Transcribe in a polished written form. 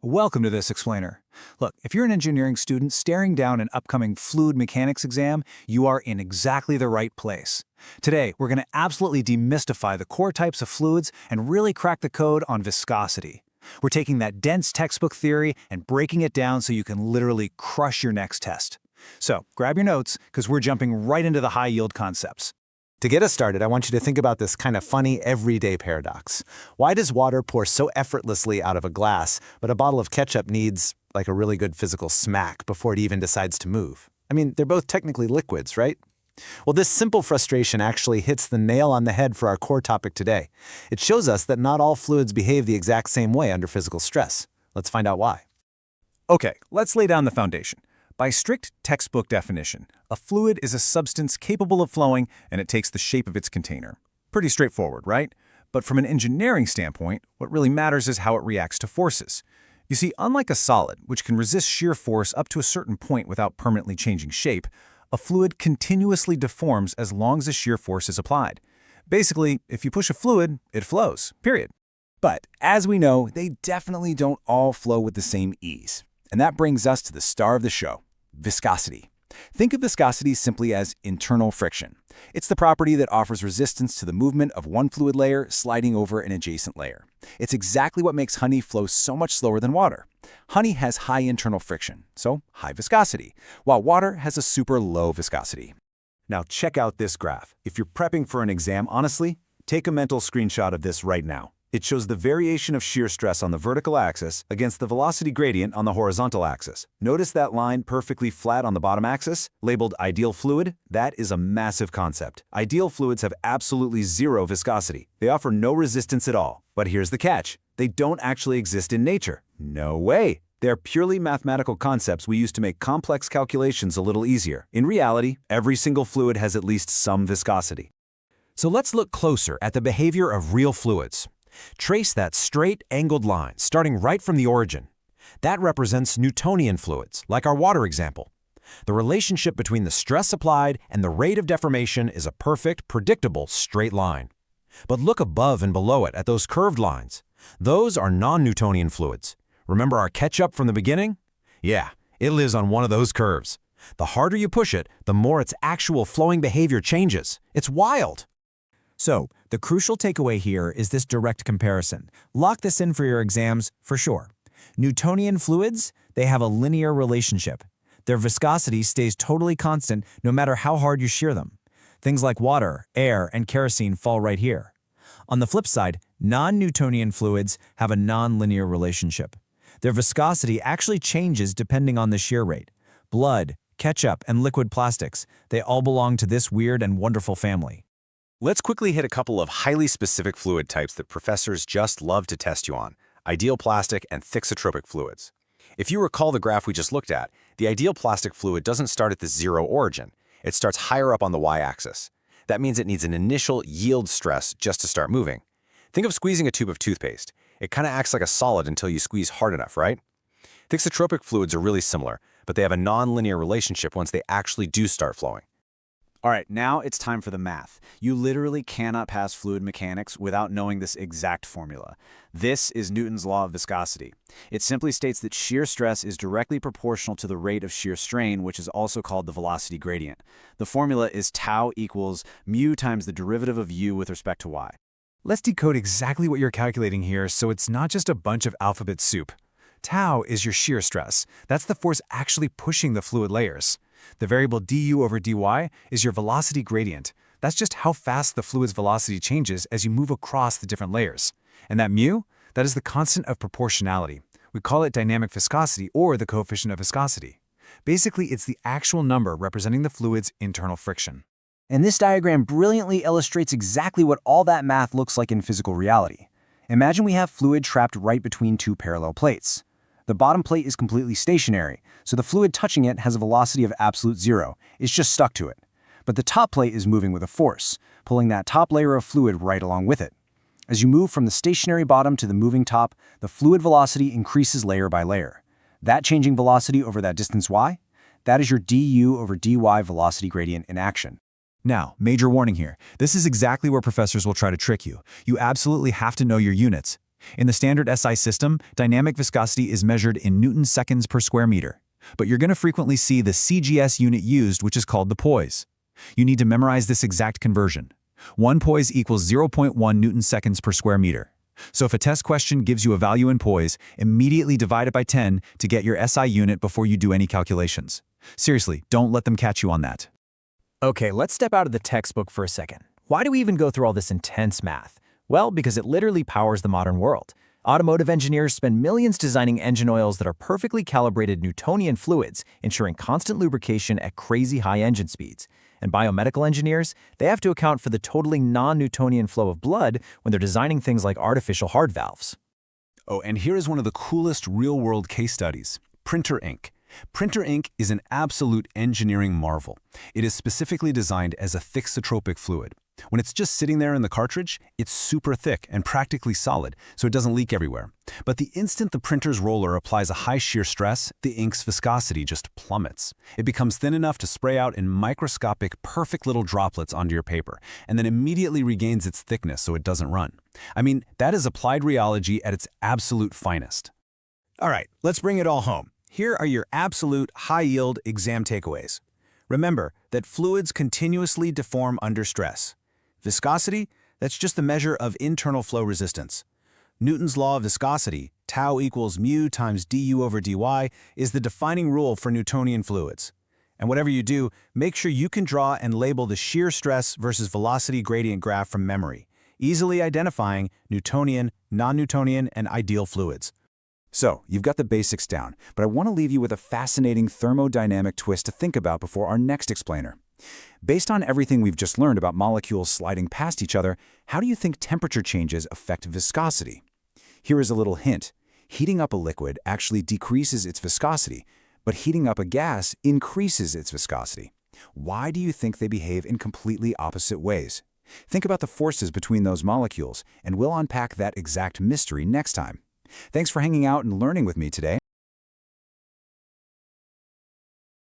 Welcome to this explainer. Look, if you're an engineering student staring down an upcoming fluid mechanics exam, you are in exactly the right place. Today, we're going to absolutely demystify the core types of fluids and really crack the code on viscosity. We're taking that dense textbook theory and breaking it down so you can literally crush your next test. So, grab your notes, because we're jumping right into the high-yield concepts. To get us started, I want you to think about this kind of funny, everyday paradox. Why does water pour so effortlessly out of a glass, but a bottle of ketchup needs, like, a really good physical smack before it even decides to move? I mean, they're both technically liquids, right? Well, this simple frustration actually hits the nail on the head for our core topic today. It shows us that not all fluids behave the exact same way under physical stress. Let's find out why. Okay, let's lay down the foundation. By strict textbook definition, a fluid is a substance capable of flowing, and it takes the shape of its container. Pretty straightforward, right? But from an engineering standpoint, what really matters is how it reacts to forces. You see, unlike a solid, which can resist shear force up to a certain point without permanently changing shape, a fluid continuously deforms as long as a shear force is applied. Basically, if you push a fluid, it flows, period. But as we know, they definitely don't all flow with the same ease. And that brings us to the star of the show, viscosity. Think of viscosity simply as internal friction. It's the property that offers resistance to the movement of one fluid layer sliding over an adjacent layer. It's exactly what makes honey flow so much slower than water. Honey has high internal friction, so high viscosity, while water has a super low viscosity. Now check out this graph. If you're prepping for an exam, honestly, take a mental screenshot of this right now. It shows the variation of shear stress on the vertical axis against the velocity gradient on the horizontal axis. Notice that line perfectly flat on the bottom axis, labeled ideal fluid? That is a massive concept. Ideal fluids have absolutely zero viscosity. They offer no resistance at all. But here's the catch. They don't actually exist in nature. No way. They're purely mathematical concepts we use to make complex calculations a little easier. In reality, every single fluid has at least some viscosity. So let's look closer at the behavior of real fluids. Trace that straight, angled line, starting right from the origin. That represents Newtonian fluids, like our water example. The relationship between the stress applied and the rate of deformation is a perfect, predictable, straight line. But look above and below it at those curved lines. Those are non-Newtonian fluids. Remember our ketchup from the beginning? Yeah, it lives on one of those curves. The harder you push it, the more its actual flowing behavior changes. It's wild. So, the crucial takeaway here is this direct comparison. Lock this in for your exams for sure. Newtonian fluids, they have a linear relationship. Their viscosity stays totally constant no matter how hard you shear them. Things like water, air, and kerosene fall right here. On the flip side, non-Newtonian fluids have a non-linear relationship. Their viscosity actually changes depending on the shear rate. Blood, ketchup, and liquid plastics, they all belong to this weird and wonderful family. Let's quickly hit a couple of highly specific fluid types that professors just love to test you on: ideal plastic and thixotropic fluids. If you recall the graph we just looked at, the ideal plastic fluid doesn't start at the zero origin. It starts higher up on the y-axis. That means it needs an initial yield stress just to start moving. Think of squeezing a tube of toothpaste. It kind of acts like a solid until you squeeze hard enough, right? Thixotropic fluids are really similar, but they have a non-linear relationship once they actually do start flowing. All right, now it's time for the math. You literally cannot pass fluid mechanics without knowing this exact formula. This is Newton's law of viscosity. It simply states that shear stress is directly proportional to the rate of shear strain, which is also called the velocity gradient. The formula is tau equals mu times the derivative of u with respect to y. Let's decode exactly what you're calculating here so it's not just a bunch of alphabet soup. Tau is your shear stress. That's the force actually pushing the fluid layers. The variable du over dy is your velocity gradient. That's just how fast the fluid's velocity changes as you move across the different layers. And that mu, that is the constant of proportionality. We call it dynamic viscosity or the coefficient of viscosity. Basically, it's the actual number representing the fluid's internal friction. And this diagram brilliantly illustrates exactly what all that math looks like in physical reality. Imagine we have fluid trapped right between two parallel plates. The bottom plate is completely stationary, so the fluid touching it has a velocity of absolute zero. It's just stuck to it. But the top plate is moving with a force, pulling that top layer of fluid right along with it. As you move from the stationary bottom to the moving top, the fluid velocity increases layer by layer. That changing velocity over that distance y, that is your du over dy velocity gradient in action. Now, major warning here. This is exactly where professors will try to trick you. You absolutely have to know your units. In the standard SI system, dynamic viscosity is measured in newton seconds per square meter. But you're going to frequently see the CGS unit used, which is called the poise. You need to memorize this exact conversion. 1 poise equals 0.1 newton seconds per square meter. So if a test question gives you a value in poise, immediately divide it by 10 to get your SI unit before you do any calculations. Seriously, don't let them catch you on that. Okay, let's step out of the textbook for a second. Why do we even go through all this intense math? Well, because it literally powers the modern world. Automotive engineers spend millions designing engine oils that are perfectly calibrated Newtonian fluids, ensuring constant lubrication at crazy high engine speeds. And biomedical engineers, they have to account for the totally non-Newtonian flow of blood when they're designing things like artificial heart valves. Oh, and here is one of the coolest real-world case studies, printer ink. Printer ink is an absolute engineering marvel. It is specifically designed as a thixotropic fluid. When it's just sitting there in the cartridge, it's super thick and practically solid, so it doesn't leak everywhere. But the instant the printer's roller applies a high shear stress, the ink's viscosity just plummets. It becomes thin enough to spray out in microscopic, perfect little droplets onto your paper, and then immediately regains its thickness so it doesn't run. I mean, that is applied rheology at its absolute finest. All right, let's bring it all home. Here are your absolute high-yield exam takeaways. Remember that fluids continuously deform under stress. Viscosity, that's just the measure of internal flow resistance. Newton's law of viscosity, tau equals mu times du over dy, is the defining rule for Newtonian fluids. And whatever you do, make sure you can draw and label the shear stress versus velocity gradient graph from memory, easily identifying Newtonian, non-Newtonian, and ideal fluids. So, you've got the basics down, but I want to leave you with a fascinating thermodynamic twist to think about before our next explainer. Based on everything we've just learned about molecules sliding past each other, how do you think temperature changes affect viscosity? Here is a little hint. Heating up a liquid actually decreases its viscosity, but heating up a gas increases its viscosity. Why do you think they behave in completely opposite ways? Think about the forces between those molecules, and we'll unpack that exact mystery next time. Thanks for hanging out and learning with me today.